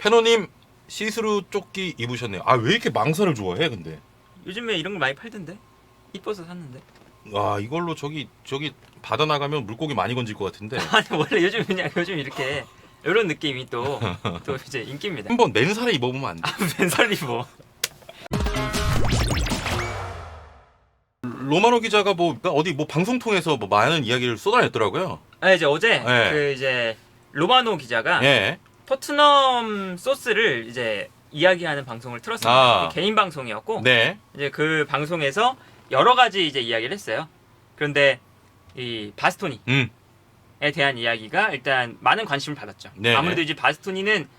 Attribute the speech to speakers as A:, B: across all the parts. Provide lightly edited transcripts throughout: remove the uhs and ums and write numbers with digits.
A: 페노님 시스루 조끼 입으셨네요. 아 왜 이렇게 망사를 좋아해 근데?
B: 요즘에 이런 걸 많이 팔던데. 이뻐서 샀는데.
A: 와 이걸로 저기 바다 나가면 물고기 많이 건질 것 같은데.
B: 아니 원래 요즘 그냥 요즘 이렇게 이런 느낌이 또 이제 인기입니다.
A: 한번 맨살에 입어보면 안 돼?
B: 맨살 입어.
A: 로마노 기자가 뭐 어디 뭐 방송 통해서 뭐 많은 이야기를 쏟아냈더라고요.
B: 아 이제 어제
A: 네.
B: 그 이제 로마노 기자가
A: 예.
B: 토트넘 소스를 이제 이야기하는 방송을 틀었습니다.
A: 아.
B: 개인 방송이었고
A: 네.
B: 이제 그 방송에서 여러 가지 이제 이야기를 했어요. 그런데 이 바스토니에 대한 이야기가 일단 많은 관심을 받았죠.
A: 네네.
B: 아무래도 이제 바스토니는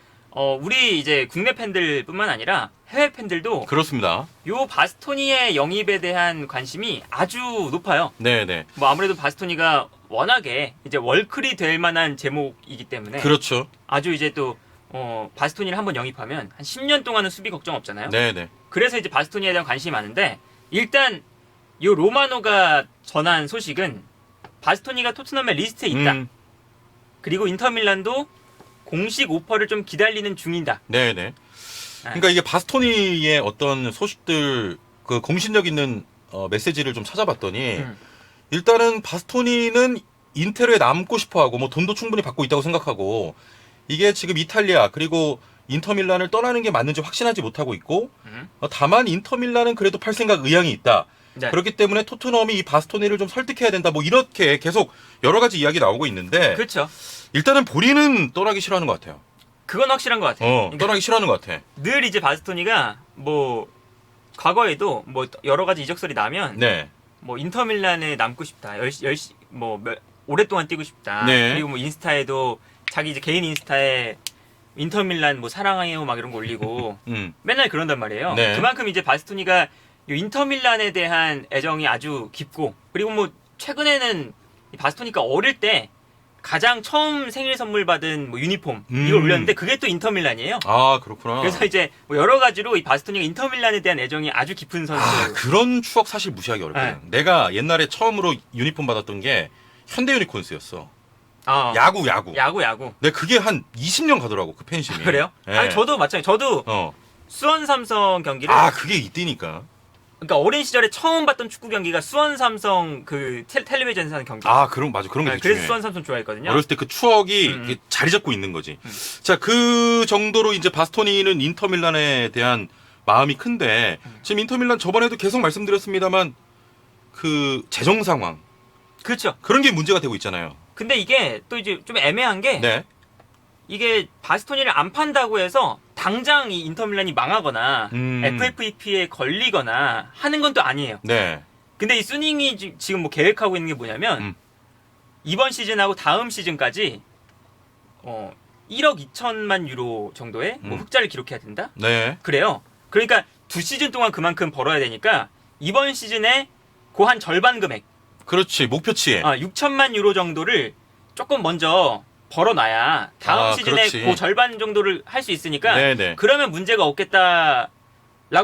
B: 우리 이제 국내 팬들뿐만 아니라 해외 팬들도
A: 그렇습니다.
B: 요 바스토니의 영입에 대한 관심이 아주 높아요.
A: 네네.
B: 뭐 아무래도 바스토니가 워낙에 이제 월클이 될 만한 제목이기 때문에
A: 그렇죠.
B: 아주 이제 또 바스토니를 한번 영입하면 한 10년 동안은 수비 걱정 없잖아요.
A: 네네.
B: 그래서 이제 바스토니에 대한 관심이 많은데 일단 요 로마노가 전한 소식은 바스토니가 토트넘의 리스트에 있다. 그리고 인터밀란도 공식 오퍼를 좀 기다리는 중이다.
A: 네네. 그러니까 이게 바스토니의 어떤 소식들 그 공신력 있는 메시지를 좀 찾아봤더니 일단은 바스토니는 인테르에 남고 싶어하고 뭐 돈도 충분히 받고 있다고 생각하고 이게 지금 이탈리아 그리고 인터밀란을 떠나는 게 맞는지 확신하지 못하고 있고 다만 인터밀란은 그래도 팔 생각 의향이 있다.
B: 네.
A: 그렇기 때문에 토트넘이 이 바스토니를 좀 설득해야 된다. 뭐 이렇게 계속 여러 가지 이야기 나오고 있는데
B: 그렇죠.
A: 일단은 본인은 떠나기 싫어하는 것 같아요.
B: 그건 확실한 것 같아요. 그러니까
A: 떠나기 싫어하는 것 같아.
B: 늘 이제 바스토니가 뭐 과거에도 뭐 여러 가지 이적설이 나면
A: 네.
B: 뭐 인터밀란에 남고 싶다. 오랫동안 뛰고 싶다.
A: 네.
B: 그리고 뭐 인스타에도 자기 이제 개인 인스타에 인터밀란 뭐 사랑해요 막 이런 거 올리고 맨날 그런단 말이에요.
A: 네.
B: 그만큼 이제 바스토니가 이 인터밀란에 대한 애정이 아주 깊고 그리고 뭐 최근에는 이 바스토니가 어릴 때 가장 처음 생일 선물 받은 뭐 유니폼 이걸 올렸는데 그게 또 인터밀란이에요.
A: 아 그렇구나.
B: 그래서 이제 뭐 여러 가지로 이 바스토니가 인터밀란에 대한 애정이 아주 깊은 선수.
A: 아 그런 추억 사실 무시하기 어렵거든. 내가 옛날에 처음으로 유니폼 받았던 게 현대 유니콘스였어. 야구.
B: 야구.
A: 근데 그게 한 20년 가더라고 그 팬심이.
B: 그래요?
A: 네.
B: 아니 저도 마찬가지. 저도 수원 삼성 경기를
A: 그게 이때니까.
B: 그러니까 어린 시절에 처음 봤던 축구 경기가 수원 삼성 그 텔레비전에서 하는 경기.
A: 그런 게
B: 그래서
A: 중요해.
B: 수원 삼성 좋아했거든요.
A: 어렸을 때 그 추억이 이렇게 자리 잡고 있는 거지. 자, 그 정도로 이제 바스토니는 인터밀란에 대한 마음이 큰데 지금 인터밀란 저번에도 계속 말씀드렸습니다만 그 재정 상황
B: 그렇죠.
A: 그런 게 문제가 되고 있잖아요.
B: 근데 이게 또 이제 좀 애매한 게
A: 네.
B: 이게 바스토니를 안 판다고 해서 당장 이 인터밀란이 망하거나 FFP에 걸리거나 하는 건 또 아니에요.
A: 네.
B: 근데 이 수닝이 지금 뭐 계획하고 있는 게 뭐냐면 이번 시즌하고 다음 시즌까지 1억 2천만 유로 정도의 뭐 흑자를 기록해야 된다?
A: 네.
B: 그래요. 그러니까 2시즌 동안 그만큼 벌어야 되니까 이번 시즌에 그 한 절반 금액
A: 그렇지. 목표치에.
B: 6천만 유로 정도를 조금 먼저 벌어놔야 다음 시즌에
A: 그렇지.
B: 그 절반 정도를 할 수 있으니까
A: 네네.
B: 그러면 문제가 없겠다라고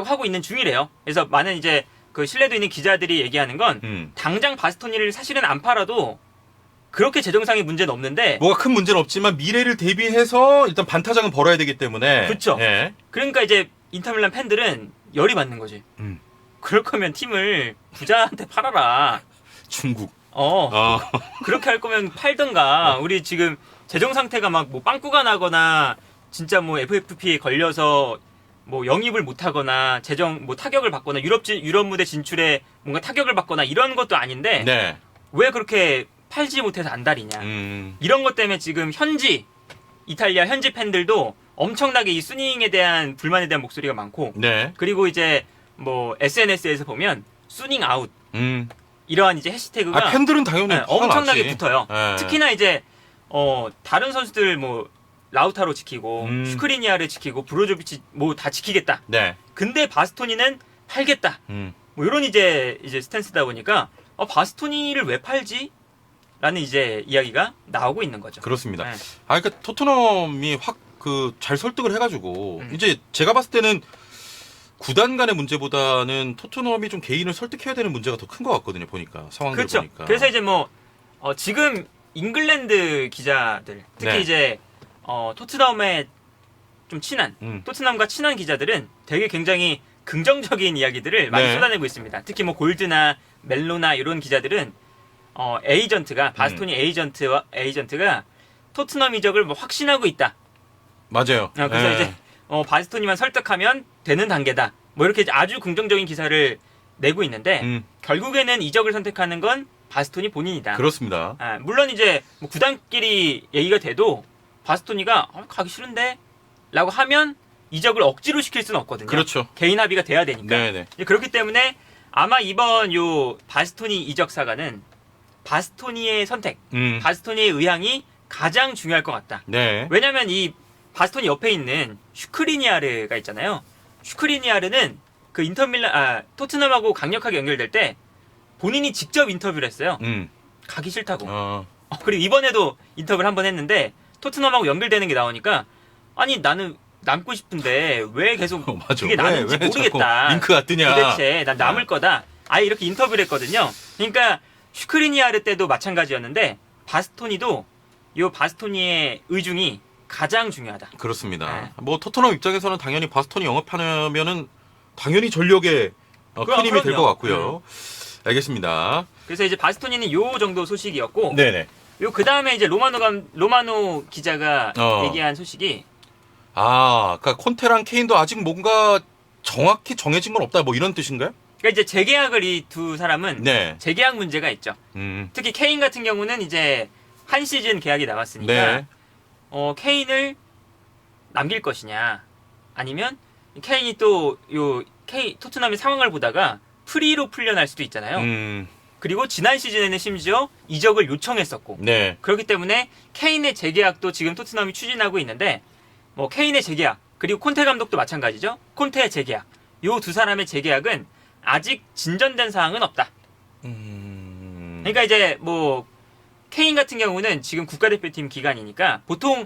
B: 하고 있는 중이래요. 그래서 많은 이제 그 신뢰도 있는 기자들이 얘기하는 건 당장 바스토니를 사실은 안 팔아도 그렇게 재정상의 문제는 없는데
A: 뭐가 큰 문제는 없지만 미래를 대비해서 일단 반타작은 벌어야 되기 때문에.
B: 그렇죠.
A: 예.
B: 그러니까 이제 인터밀란 팬들은 열이 받는 거지. 그럴 거면 팀을 부자한테 팔아라.
A: 중국.
B: 그렇게 할 거면 팔든가. 우리 지금 재정 상태가 막 뭐 빵꾸가 나거나 진짜 뭐 FFP에 걸려서 뭐 영입을 못 하거나 재정 뭐 타격을 받거나 유럽 무대 진출에 뭔가 타격을 받거나 이런 것도 아닌데
A: 네.
B: 왜 그렇게 팔지 못해서 안달이냐. 이런 것 때문에 지금 이탈리아 현지 팬들도 엄청나게 이 수닝에 대한 불만에 대한 목소리가 많고
A: 네.
B: 그리고 이제 뭐 SNS에서 보면 수닝 아웃 이러한 이제 해시태그가
A: 팬들은 당연히
B: 엄청나게
A: 화나지.
B: 붙어요.
A: 네.
B: 특히나 이제 다른 선수들 뭐 라우타로 지키고 슈크리니아를 지키고 브로조비치 뭐 다 지키겠다.
A: 네.
B: 근데 바스토니는 팔겠다. 뭐 이런 이제 스탠스다 보니까 바스토니를 왜 팔지? 라는 이제 이야기가 나오고 있는 거죠.
A: 그렇습니다.
B: 네.
A: 그러니까 토트넘이 잘 설득을 해가지고 이제 제가 봤을 때는 구단 간의 문제보다는 토트넘이 좀 개인을 설득해야 되는 문제가 더 큰 것 같거든요. 보니까 상황을
B: 그렇죠.
A: 보니까.
B: 그래서 이제 뭐 지금 잉글랜드 기자들 특히
A: 네.
B: 이제 토트넘의 좀 친한 토트넘과 친한 기자들은 되게 굉장히 긍정적인 이야기들을 많이
A: 네.
B: 쏟아내고 있습니다. 특히 뭐 골드나 멜로나 이런 기자들은 에이전트가 바스토니 에이전트가 토트넘 이적을 뭐 확신하고 있다.
A: 맞아요.
B: 그래서
A: 예.
B: 이제 바스토니만 설득하면 되는 단계다. 뭐 이렇게 아주 긍정적인 기사를 내고 있는데 결국에는 이적을 선택하는 건 바스토니 본인이다.
A: 그렇습니다.
B: 물론 이제 뭐 구단끼리 얘기가 돼도 바스토니가 가기 싫은데 라고 하면 이적을 억지로 시킬 수는 없거든요.
A: 그렇죠.
B: 개인 합의가 돼야 되니까.
A: 네네.
B: 그렇기 때문에 아마 이번 요 바스토니 이적 사가는 바스토니의 선택, 바스토니의 의향이 가장 중요할 것 같다.
A: 네.
B: 왜냐면 이 바스토니 옆에 있는 슈크리니아르가 있잖아요. 슈크리니아르는 그 토트넘하고 강력하게 연결될 때 본인이 직접 인터뷰를 했어요. 가기 싫다고. 그리고 이번에도 인터뷰를 한번 했는데 토트넘하고 연결되는 게 나오니까 아니 나는 남고 싶은데 왜 계속
A: 맞아.
B: 그게 나는지
A: 왜
B: 모르겠다.
A: 자꾸 링크가 뜨냐.
B: 도대체 난 남을 거다. 아예 이렇게 인터뷰를 했거든요. 그러니까 슈크리니아르 때도 마찬가지였는데 바스토니도 이 바스토니의 의중이 가장 중요하다.
A: 그렇습니다.
B: 네.
A: 뭐 토트넘 입장에서는 당연히 바스토니 영입하면은 당연히 전력에 큰 힘이 될 것 같고요. 알겠습니다.
B: 그래서 이제 바스토니는 요 정도 소식이었고,
A: 네네.
B: 요 그 다음에 이제 로마노 기자가 얘기한 소식이
A: 그러니까 콘테랑 케인도 아직 뭔가 정확히 정해진 건 없다. 뭐 이런 뜻인가요?
B: 그러니까 이제 재계약을 이 두 사람은
A: 네.
B: 재계약 문제가 있죠. 특히 케인 같은 경우는 이제 한 시즌 계약이 남았으니까
A: 네.
B: 케인을 남길 것이냐 아니면 케인이 또 요 토트넘의 상황을 보다가 프리로 풀려날 수도 있잖아요. 그리고 지난 시즌에는 심지어 이적을 요청했었고
A: 네.
B: 그렇기 때문에 케인의 재계약도 지금 토트넘이 추진하고 있는데 뭐 케인의 재계약 그리고 콘테 감독도 마찬가지죠. 콘테의 재계약 요 두 사람의 재계약은 아직 진전된 사항은 없다. 그러니까 이제 뭐 케인 같은 경우는 지금 국가대표팀 기간이니까 보통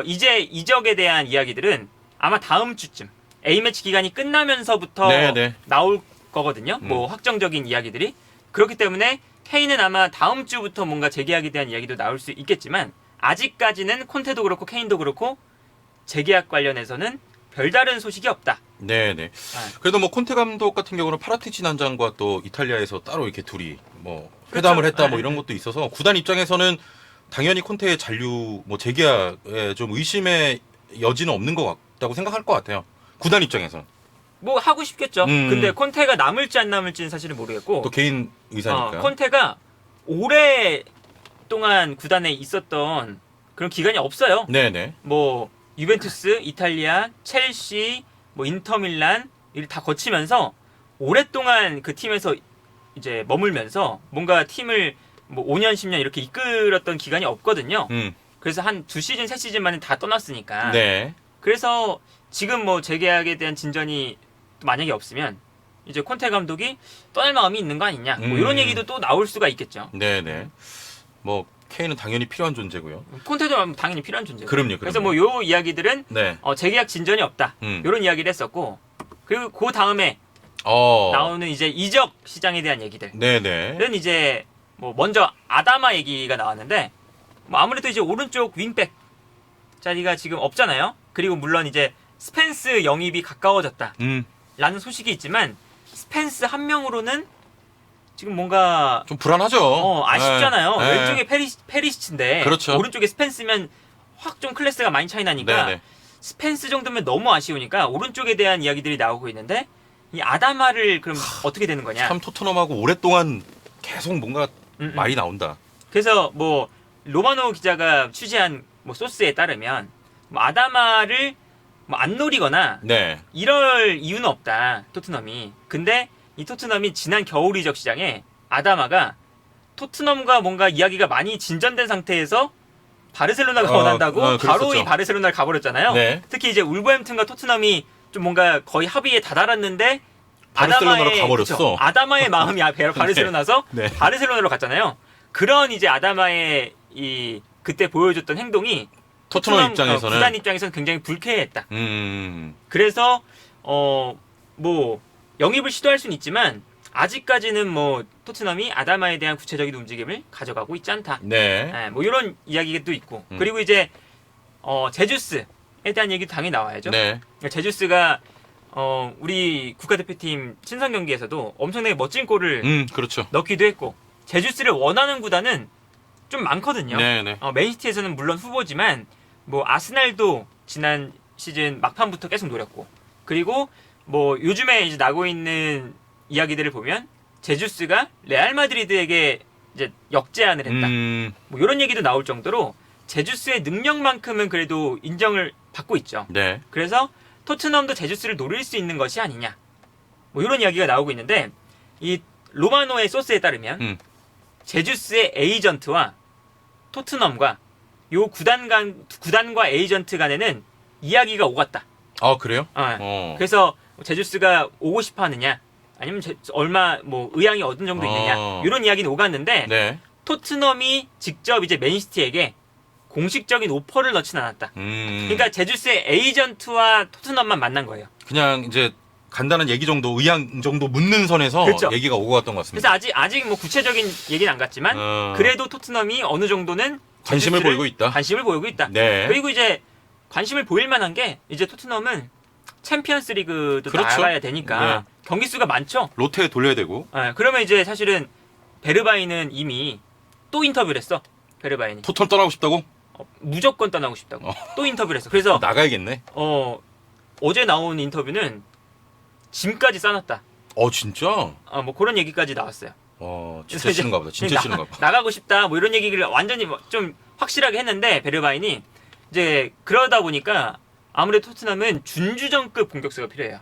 B: 이제 이적에 대한 이야기들은 아마 다음 주쯤 A매치 기간이 끝나면서부터
A: 네네.
B: 나올 거거든요. 뭐 확정적인 이야기들이. 그렇기 때문에 케인은 아마 다음 주부터 뭔가 재계약에 대한 이야기도 나올 수 있겠지만 아직까지는 콘테도 그렇고 케인도 그렇고 재계약 관련해서는 별다른 소식이 없다.
A: 네네. 그래도 뭐 콘테 감독 같은 경우는 파라티치 단장과 또 이탈리아에서 따로 이렇게 둘이 뭐 회담을 했다 뭐 이런 것도 있어서 구단 입장에서는 당연히 콘테의 잔류 뭐 재계약에 좀 의심의 여지는 없는 것 같다고 생각할 것 같아요. 구단 입장에서.
B: 뭐 하고 싶겠죠. 근데 콘테가 남을지 안 남을지는 사실은 모르겠고.
A: 또 개인 의사니까.
B: 콘테가 오랫동안 구단에 있었던 그런 기간이 없어요.
A: 네네.
B: 뭐 유벤투스, 이탈리아, 첼시, 뭐 인터밀란 이를 다 거치면서 오랫동안 그 팀에서 이제 머물면서 뭔가 팀을 뭐 5년, 10년 이렇게 이끌었던 기간이 없거든요. 그래서 한 2시즌, 3시즌 만에 다 떠났으니까.
A: 네.
B: 그래서 지금 뭐 재계약에 대한 진전이 또 만약에 없으면 이제 콘테 감독이 떠날 마음이 있는 거 아니냐. 뭐 이런 얘기도 또 나올 수가 있겠죠.
A: 네네. 뭐 케인은 당연히 필요한 존재고요.
B: 콘테도 당연히 필요한 존재고.
A: 그럼요.
B: 그래서 뭐 요 이야기들은
A: 네.
B: 재계약 진전이 없다. 이런 이야기를 했었고 그리고 그 다음에 나오는 이제 이적 시장에 대한 얘기들은
A: 네네.
B: 이제 뭐 먼저 아다마 얘기가 나왔는데 뭐 아무래도 이제 오른쪽 윙백 자리가 지금 없잖아요. 그리고 물론 이제 스펜스 영입이 가까워졌다. 라는 소식이 있지만 스펜스 한 명으로는 지금 뭔가
A: 좀 불안하죠.
B: 아쉽잖아요.
A: 네.
B: 왼쪽에 페리시치인데
A: 그렇죠.
B: 오른쪽에 스펜스면 확 좀 클래스가 많이 차이 나니까
A: 네네.
B: 스펜스 정도면 너무 아쉬우니까 오른쪽에 대한 이야기들이 나오고 있는데 이 아다마를 그럼 어떻게 되는 거냐?
A: 참 토트넘하고 오랫동안 계속 뭔가 말이 나온다.
B: 그래서 뭐 로마노 기자가 취재한 뭐 소스에 따르면 뭐 아다마를 뭐 안 노리거나
A: 네.
B: 이럴 이유는 없다. 토트넘이. 근데 이 토트넘이 지난 겨울 이적 시장에 아다마가 토트넘과 뭔가 이야기가 많이 진전된 상태에서 바르셀로나가 원한다고 바로
A: 그랬었죠.
B: 이 바르셀로나를 가버렸잖아요.
A: 네.
B: 특히 이제 울버햄튼과 토트넘이 좀 뭔가 거의 합의에 다다랐는데
A: 바르셀로나로 가버렸어.
B: 그쵸? 아다마의 마음이 바르셀로나서
A: 네.
B: 바르셀로나로 갔잖아요. 그런 이제 아다마의 이 그때 보여줬던 행동이
A: 토트넘 입장에서는
B: 구단 입장에서는 굉장히 불쾌했다.
A: 음.
B: 그래서 뭐 영입을 시도할 수는 있지만 아직까지는 뭐 토트넘이 아다마에 대한 구체적인 움직임을 가져가고 있지 않다.
A: 네.
B: 뭐 이런 이야기도 있고 그리고 이제 제주스 대한 얘기도 당연히 나와야죠.
A: 네.
B: 제주스가 우리 국가대표팀 친선 경기에서도 엄청나게 멋진 골을
A: 그렇죠.
B: 넣기도 했고 제주스를 원하는 구단은 좀 많거든요.
A: 네네.
B: 맨시티에서는 물론 후보지만 뭐 아스날도 지난 시즌 막판부터 계속 노렸고 그리고 뭐 요즘에 이제 나고 있는 이야기들을 보면 제주스가 레알 마드리드에게 이제 역제안을 했다. 뭐 이런 얘기도 나올 정도로 제주스의 능력만큼은 그래도 인정을 받고 있죠.
A: 네.
B: 그래서 토트넘도 제주스를 노릴 수 있는 것이 아니냐. 뭐 이런 이야기가 나오고 있는데 이 로마노의 소스에 따르면 제주스의 에이전트와 토트넘과 요 구단과 에이전트 간에는 이야기가 오갔다.
A: 아, 그래요?
B: 그래서 제주스가 오고 싶어 하느냐 아니면 얼마 뭐 의향이 어느 정도 있느냐 이런 이야기는 오갔는데
A: 네.
B: 토트넘이 직접 이제 맨시티에게 공식적인 오퍼를 넣진 않았다. 그러니까 제주스의 에이전트와 토트넘만 만난 거예요.
A: 그냥 이제 간단한 얘기 정도, 의향 정도 묻는 선에서
B: 그렇죠.
A: 얘기가 오고 갔던 것 같습니다.
B: 그래서 아직 뭐 구체적인 얘기는 안 갔지만 그래도 토트넘이 어느 정도는
A: 관심을 보이고 있다.
B: 관심을 보이고 있다.
A: 네.
B: 그리고 이제 관심을 보일 만한 게 이제 토트넘은 챔피언스 리그도
A: 그렇죠.
B: 나가야 되니까 경기 수가 많죠.
A: 로테에 돌려야 되고.
B: 그러면 이제 사실은 베르바이는 이미 또 인터뷰를 했어. 베르바이는
A: 토트넘 떠나고 싶다고?
B: 무조건 떠나고 싶다고 또 인터뷰를 했어. 그래서
A: 나가야겠네.
B: 어제 나온 인터뷰는 짐까지 싸놨다.
A: 진짜?
B: 뭐 그런 얘기까지 나왔어요.
A: 진짜
B: 그래서
A: 싫은가 보다. 진짜 싫은가 보다.
B: 나가고 싶다. 뭐 이런 얘기를 완전히 좀 확실하게 했는데 베르바인이 이제 그러다 보니까 아무래도 토트넘은 준주전급 공격수가 필요해요.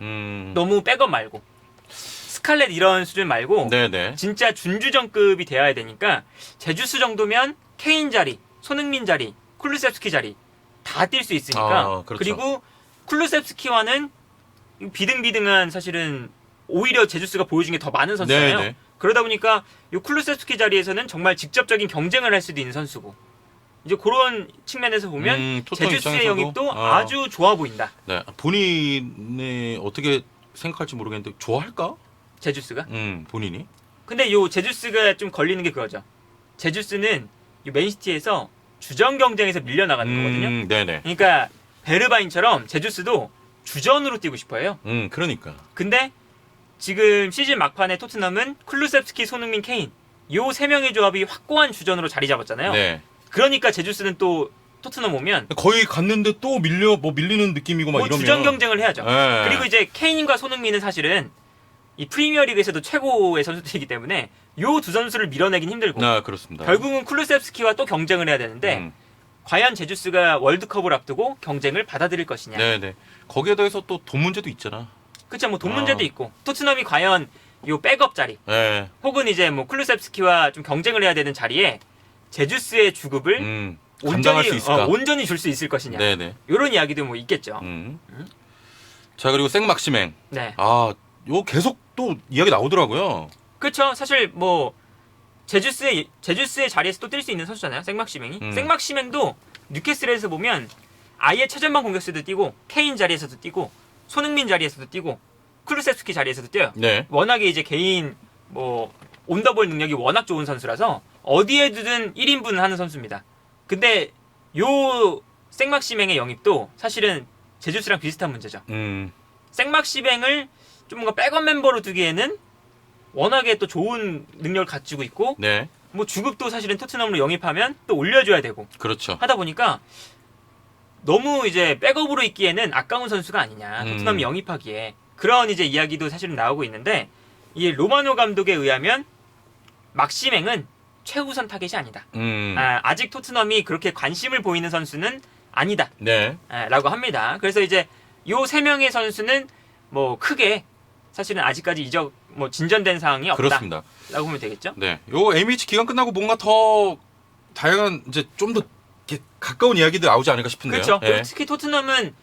B: 너무 백업 말고 스칼렛 이런 수준 말고
A: 네네.
B: 진짜 준주전급이 돼야 되니까 제주스 정도면 케인 자리, 손흥민 자리, 쿨루셉스키 자리 다 뛸 수 있으니까
A: 그렇죠.
B: 그리고 쿨루셉스키와는 비등비등한 사실은 오히려 제주스가 보여준 게 더 많은 선수잖아요.
A: 네네.
B: 그러다 보니까 이 쿨루셉스키 자리에서는 정말 직접적인 경쟁을 할 수도 있는 선수고 이제 그런 측면에서 보면
A: 토트넘
B: 제주스의
A: 입장에서도,
B: 영입도 아주 좋아 보인다.
A: 네. 본인이 어떻게 생각할지 모르겠는데 좋아할까?
B: 제주스가?
A: 본인이?
B: 근데 요 제주스가 좀 걸리는 게 그거죠. 제주스는 이 맨시티에서 주전 경쟁에서 밀려나가는 거거든요.
A: 네네.
B: 그러니까 베르바인처럼 제주스도 주전으로 뛰고 싶어요.
A: 그러니까.
B: 근데 지금 시즌 막판에 토트넘은 쿨루셉스키, 손흥민, 케인 요 세 명의 조합이 확고한 주전으로 자리 잡았잖아요.
A: 네.
B: 그러니까 제주스는 또 토트넘 오면
A: 거의 갔는데 또 밀리는 느낌이고 막
B: 뭐
A: 이러면
B: 주전 경쟁을 해야죠.
A: 네.
B: 그리고 이제 케인과 손흥민은 사실은 이 프리미어리그에서도 최고의 선수들이기 때문에 요 두 선수를 밀어내긴 힘들고
A: 그렇습니다.
B: 결국은 쿨루셉스키와 또 경쟁을 해야 되는데 과연 제주스가 월드컵을 앞두고 경쟁을 받아들일 것이냐.
A: 네네. 거기에 더해서 또 돈 문제도 있잖아.
B: 그쵸, 뭐 돈 문제도 있고 토트넘이 과연 요 백업 자리
A: 네.
B: 혹은 이제 뭐 쿨루셉스키와 좀 경쟁을 해야 되는 자리에 제주스의 주급을
A: 감당할 수 있을까?
B: 온전히 줄 수 있을 것이냐.
A: 네네.
B: 이런 이야기도 뭐 있겠죠.
A: 자, 그리고 생막시맹.
B: 네.
A: 요 계속 또 이야기 나오더라고요.
B: 그렇죠. 사실 뭐 제주스의 자리에서 또 뛸 수 있는 선수잖아요. 생막시맹이. 생막시맹도 뉴캐슬에서 보면 아예 최전방 공격수도 뛰고 케인 자리에서도 뛰고 손흥민 자리에서도 뛰고 쿨루셉스키 자리에서도 뛰어요.
A: 네.
B: 워낙에 이제 개인 뭐 온더볼 능력이 워낙 좋은 선수라서 어디에 두든 1인분 하는 선수입니다. 근데 요 생막시맹의 영입도 사실은 제주스랑 비슷한 문제죠. 생막시맹을 좀 뭔가 백업 멤버로 두기에는 워낙에 또 좋은 능력을 갖추고 있고
A: 네.
B: 뭐 주급도 사실은 토트넘으로 영입하면 또 올려줘야 되고
A: 그렇죠.
B: 하다 보니까 너무 이제 백업으로 있기에는 아까운 선수가 아니냐. 토트넘이 영입하기에 그런 이제 이야기도 사실은 나오고 있는데 이 로마노 감독에 의하면 막시맹은 최우선 타겟이 아니다. 아직 토트넘이 그렇게 관심을 보이는 선수는 아니다.
A: 네.
B: 라고 합니다. 그래서 이제 요 세 명의 선수는 뭐 크게 사실은 아직까지 진전된 상황이 없다.
A: 그렇습니다.
B: 라고 보면 되겠죠?
A: 네. 요 MH 기간 끝나고 뭔가 더 다양한 이제 좀 더 가까운 이야기들 나오지 않을까 싶은데요.
B: 그렇죠.
A: 네.
B: 특히 토트넘은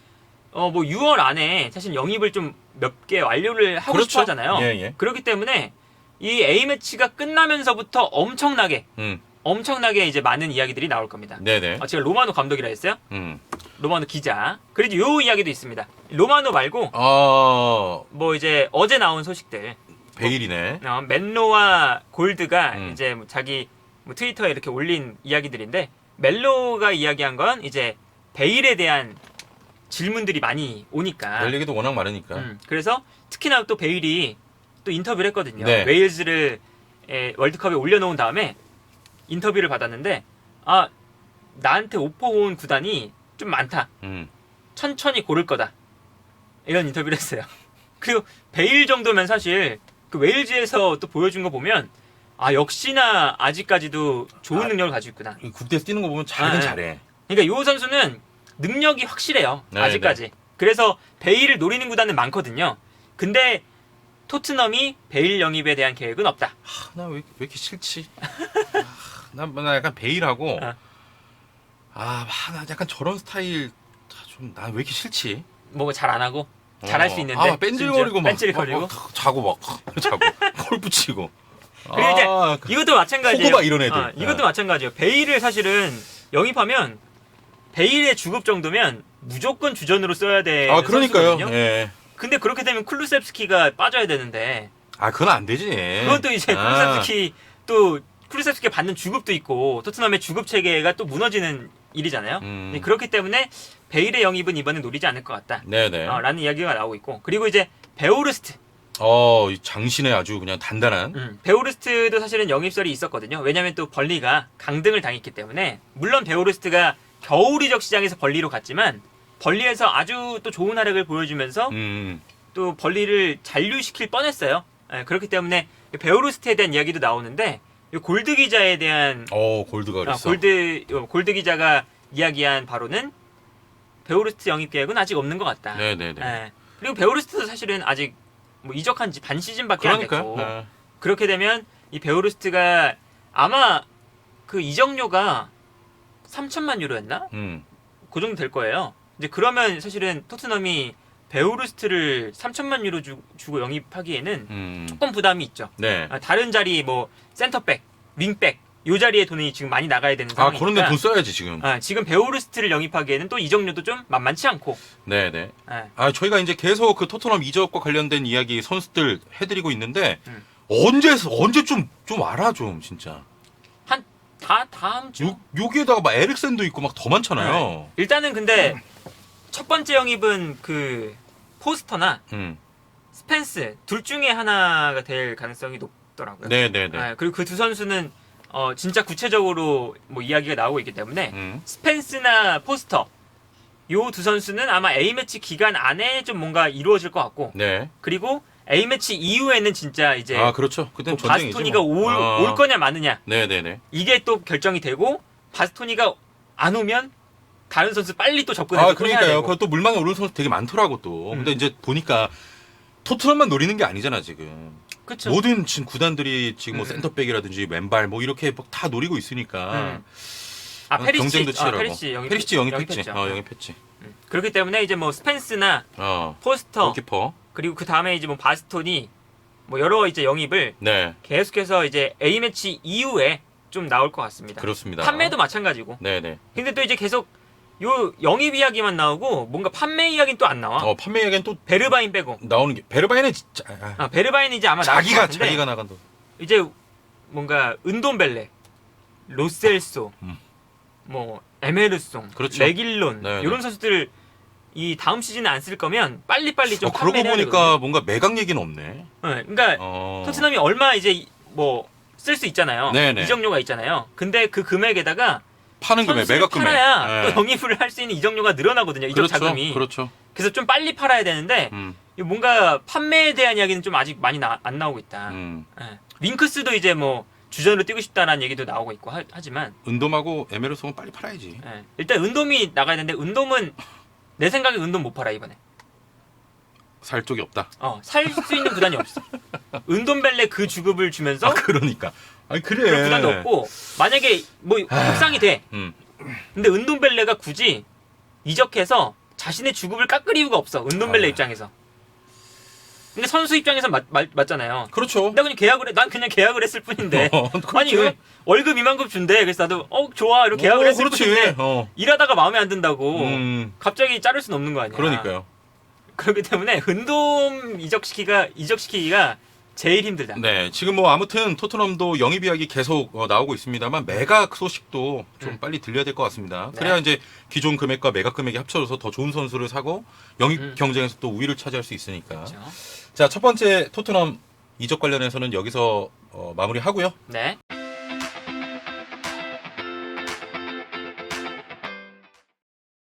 B: 뭐 6월 안에 사실 영입을 좀 몇 개 완료를 하고
A: 그렇죠.
B: 싶어 하잖아요.
A: 예.
B: 그렇기 때문에 이 A매치가 끝나면서부터 엄청나게 이제 많은 이야기들이 나올 겁니다.
A: 네네.
B: 제가 로마노 감독이라 했어요?
A: 음.
B: 로마노 기자. 그래도 요 이야기도 있습니다. 로마노 말고 뭐 이제 어제 나온 소식들.
A: 베일이네.
B: 멜로와 골드가 이제 뭐 자기 뭐 트위터에 이렇게 올린 이야기들인데 멜로가 이야기한 건 이제 베일에 대한 질문들이 많이 오니까.
A: 낼 얘기도 워낙 많으니까.
B: 그래서 특히나 또 베일이 또 인터뷰를 했거든요.
A: 네.
B: 웨일즈를 월드컵에 올려놓은 다음에 인터뷰를 받았는데 나한테 오퍼 온 구단이 좀 많다. 천천히 고를 거다. 이런 인터뷰를 했어요. 그리고 베일 정도면 사실 그 웨일즈에서 또 보여준 거 보면 역시나 아직까지도 좋은 능력을 가지고 있구나.
A: 국대에서 뛰는 거 보면 잘하긴 잘해.
B: 그러니까 이 선수는 능력이 확실해요.
A: 네,
B: 아직까지.
A: 네.
B: 그래서 베일을 노리는 구단은 많거든요. 근데 토트넘이 베일 영입에 대한 계획은 없다.
A: 나 왜 이렇게 싫지? 나 약간 베일하고 나 약간 저런 스타일 좀 나 왜 이렇게 싫지?
B: 뭐 잘 안 하고 잘할 수 있는데
A: 뺀질거리고 막
B: 뺀질거리고
A: 자고 막 자고 골프 치고.
B: 그리고 이제 이것도 마찬가지예요.
A: 호구 막 이런 애들.
B: 이것도 마찬가지예요. 베일을 사실은 영입하면 베일의 주급 정도면 무조건 주전으로 써야 돼.
A: 그러니까요.
B: 선수거든요.
A: 예.
B: 근데 그렇게 되면 쿨루셉스키가 빠져야 되는데.
A: 그건 안 되지.
B: 그건 또 이제 쿨루셉스키 받는 주급도 있고 토트넘의 주급 체계가 또 무너지는 일이잖아요. 그렇기 때문에 베일의 영입은 이번에 노리지 않을 것 같다.
A: 네네.
B: 라는 이야기가 나오고 있고 그리고 이제 베오르스트.
A: 이 장신의 아주 그냥 단단한.
B: 베오르스트도 사실은 영입설이 있었거든요. 왜냐하면 또 벌리가 강등을 당했기 때문에 물론 베오르스트가 겨울 이적 시장에서 벌리로 갔지만 벌리에서 아주 또 좋은 활약을 보여주면서 또 벌리를 잔류시킬 뻔했어요. 그렇기 때문에 베오르스트에 대한 이야기도 나오는데 골드 기자에 대한
A: 골드가 그랬어.
B: 골드 기자가 이야기한 바로는 베오르스트 영입 계획은 아직 없는 것 같다.
A: 네네네.
B: 그리고 베오르스트도 사실은 아직 뭐 이적한 지 반 시즌밖에 안 됐고 그렇게 되면 이 베오르스트가 아마 그 이적료가 3천만 유로였나? 그 정도 될 거예요. 이제 그러면 사실은 토트넘이 베오르스트를 3천만 유로 주고 영입하기에는 조금 부담이 있죠.
A: 네.
B: 다른 자리 뭐 센터백, 윙백 요 자리에 돈이 지금 많이 나가야 되는 상황이니까.
A: 그런 데 돈 써야지 지금.
B: 지금 베오르스트를 영입하기에는 또 이적료도 좀 만만치 않고.
A: 네네. 저희가 이제 계속 그 토트넘 이적과 관련된 이야기 선수들 해드리고 있는데 언제 좀 와라 좀 진짜.
B: 다음 주.
A: 여기에다가 막 에릭센도 있고 막 더 많잖아요.
B: 일단은 근데 첫 번째 영입은 그 포스터나 스펜스 둘 중에 하나가 될 가능성이 높더라고요.
A: 네네네.
B: 그리고 그 두 선수는 진짜 구체적으로 뭐 이야기가 나오고 있기 때문에 스펜스나 포스터 요 두 선수는 아마 A매치 기간 안에 좀 뭔가 이루어질 것 같고
A: 네.
B: 그리고 A매치 이후에는 진짜 이제
A: 그렇죠. 그땐
B: 뭐 바스토니가 올 거냐 마느냐
A: 네네네.
B: 이게 또 결정이 되고 바스토니가 안 오면 다른 선수 빨리 또 접근해서
A: 그러니까요. 그것도 물망에 오르는 선수 되게 많더라고 또. 근데 이제 보니까 토트넘만 노리는 게 아니잖아 지금.
B: 그쵸.
A: 모든 지금 구단들이 지금 뭐 센터백이라든지 왼발 뭐 이렇게 다 노리고 있으니까. 경쟁도 치열하고. 페리시치 영입했지. 영입했지.
B: 그렇기 때문에 이제 뭐 스펜스나 포스터
A: 골키퍼
B: 그리고 그 다음에 이제 뭐 바스토니 뭐 여러 이제 영입을 계속해서 이제 A 매치 이후에 좀 나올 것 같습니다.
A: 그렇습니다.
B: 판매도 마찬가지고.
A: 네네.
B: 근데 또 이제 계속 요 영입 이야기만 나오고 뭔가 판매 이야기는 또 안 나와.
A: 판매 이야기는 또
B: 베르바인 빼고
A: 나오는 게 베르바인은 진짜.
B: 베르바인은 이제 아마 나올 것 같은데.
A: 자기가 나간다.
B: 이제 뭔가 은돈벨레, 로셀소, 뭐 에메르송,
A: 그렇죠.
B: 레길론 이런 선수들 이 다음 시즌에 안 쓸 거면 빨리빨리 좀
A: 그러고
B: 판매를 해야
A: 보니까
B: 되거든요.
A: 뭔가 매각 얘기는 없네.
B: 그러니까 토트넘이 얼마 이제 뭐 쓸 수 있잖아요.
A: 네네.
B: 이적료가 있잖아요. 근데 그 금액에다가
A: 파는 금액, 매각 금액
B: 팔아야 또 영입을 할 수 있는 이적료가 늘어나거든요. 이적 자금이.
A: 그렇죠.
B: 그래서 좀 빨리 팔아야 되는데 뭔가 판매에 대한 이야기는 좀 아직 많이 안 나오고 있다. 윙크스도 이제 뭐 주전으로 뛰고 싶다라는 얘기도 나오고 있고 하지만
A: 은돔하고 에메르송은 빨리 팔아야지.
B: 일단 은돔이 나가야 되는데 은돔은 내 생각에 은돔 못 팔아 이번에.
A: 살 쪽이 없다.
B: 살 수 있는 구단이 없어. 은돔벨레 그 주급을 주면서
A: 그러니까. 그래.
B: 그런 구단도 없고 만약에 뭐 협상이 돼. 근데 은돔벨레가 굳이 이적해서 자신의 주급을 깎을 이유가 없어. 은돔벨레 입장에서. 근데 선수 입장에서 맞잖아요.
A: 그렇죠.
B: 난 그냥 계약을 했을 뿐인데. 아니 왜 월급 이만큼 준대. 그래서 나도 좋아 이렇게 계약을 했을 뿐인데 일하다가 마음에 안 든다고 갑자기 자를 수는 없는 거 아니야.
A: 그러니까요.
B: 그렇기 때문에 은돔 이적시키기가 제일 힘들다.
A: 네, 지금 뭐 아무튼 토트넘도 영입 이야기 계속 나오고 있습니다만 매각 소식도 좀 빨리 들려야 될 것 같습니다.
B: 네.
A: 그래야 이제 기존 금액과 매각 금액이 합쳐져서 더 좋은 선수를 사고 영입
B: 음.
A: 경쟁에서 또 우위를 차지할 수 있으니까.
B: 그렇죠.
A: 자, 첫 번째 토트넘 이적 관련해서는 여기서 마무리하고요.
B: 네.